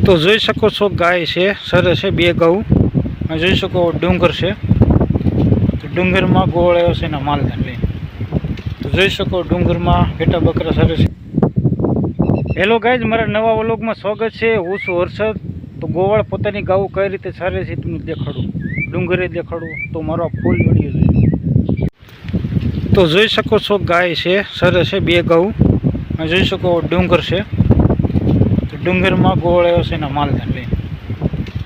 તો જોઈ શકો છો ગાય છે, સરસ છે, બે ગૌ. જોઈ શકો ડુંગર છે, તો ડુંગરમાં ગોળ આવ્યો છે એના માલધાર લઈને. તો જોઈ શકો ડુંગરમાં ઘેટા બકરા સરસ છે. હેલો ગાઈઝ, મારા નવા વ્લોગમાં સ્વાગત છે. હું છું હર્ષદ. તો ગોવાળ પોતાની ગાઉ કઈ રીતે સારે છે તમને દેખાડું, ડુંગરે દેખાડું. તો મારો આ ફૂલ વિડીયો જોઈએ. તો જોઈ શકો છો ગાય છે, સરસ છે, બે ગૌ. જોઈ શકો ડુંગર છે, તો ડુંગરમાં ગોળ આવ્યો છે એના માલધાર લઈને.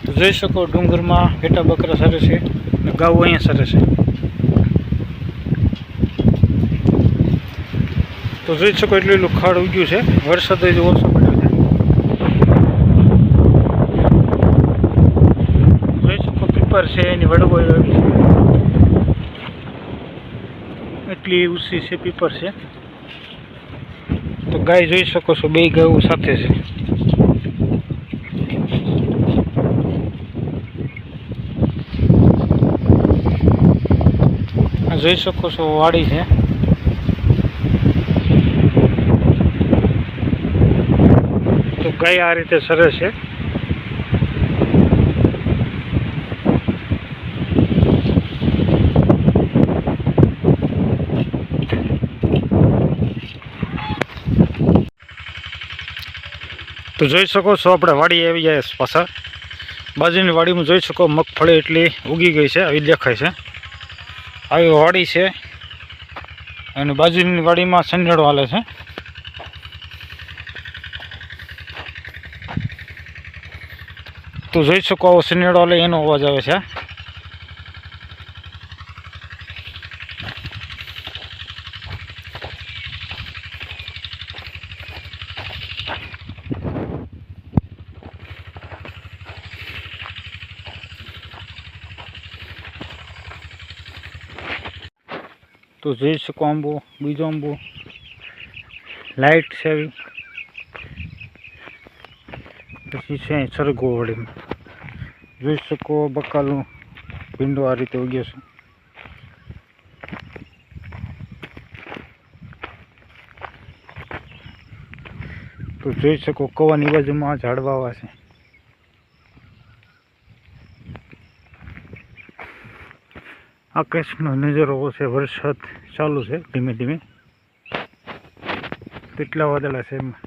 તો જોઈ શકો ડુંગરમાં ઘેટા બકરા સરસ છે અને ગાઉ અહીંયા સરસ છે. તો જોઈ શકો એટલું ખાડ ઉગ્યું છે, વરસાદ જ ઓછો પડ્યો છે. જોઈ શકો પીપર છે, એની વડવો આવી છે, એટલી ઊંચી છે પીપર છે. તો ગાય જોઈ શકો છો, બે ગાયો સાથે છે. જોઈ શકો છો વાડી છે. તો ગાય આ રીતે સરસ છે. તો જોઈ શકો છો આપણે વાડી આવી જાય પાછા. બાજુની વાડીમાં જોઈ શકો મગફળી એટલી ઉગી ગઈ છે, આવી દેખાય છે. આવી વાડી છે અને બાજુની વાડીમાં સંજેડો હાલે છે. તો જોઈ શકો આવો સનેડો હાલે એનો અવાજ આવે છે. તો જોઈ શકો આંબો, બીજો આંબો, લાઇટ છે આવી. પછી છે સરગવો વળીમાં જોઈ શકો બકાલું ભીંડો આ રીતે ઉગ્યો છે. તો જોઈ શકો કવાની બાજુમાં ઝાડવા આવા છે. આકાશનો નજારો છે, વરસાદ ચાલુ છે ધીમે ધીમે. કેટલા વાદળા છે એમાં.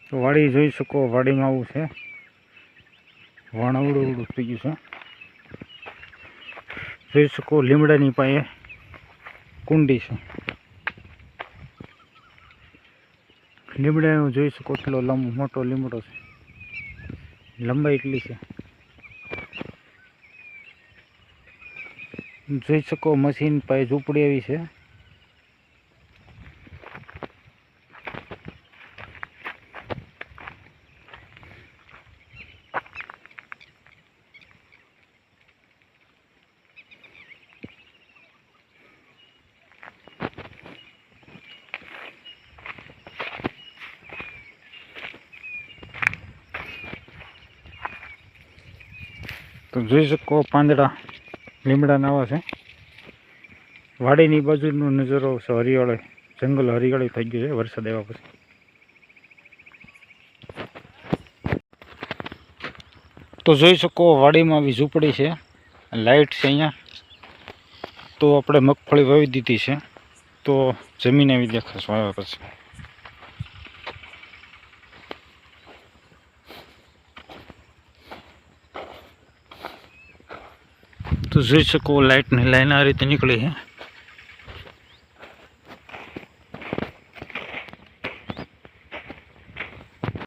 તો વાડી જોઈ શકો, વાડીમાં આવું છે, વાણવડું ઉડું થઈ ગયું છે. જોઈ શકો લીમડાની પાસે કુંડી છે. લીમડાનો જોઈ શકો એટલો મોટો લીમડો છે, લંબાઈ એટલી છે. જોઈ શકો મશીન પાસે ઝૂંપડી આવી છે. તો જોઈ શકો પાંદડા લીમડાના આવા છે. વાડીની બાજુનો નજારો છે, હરિયાળી જંગલ હરિયાળી થઈ ગયું છે વરસાદ આવ્યા પછી. તો જોઈ શકો વાડીમાં આવી ઝૂંપડી છે, લાઇટ છે અહીંયા. તો આપણે મગફળી વાવી દીધી છે, તો જમીન આવી દેખાશે વાવ્યા પછી. તો જોઈ શકો લાઇટની લાઈન આ રીતે નીકળી છે.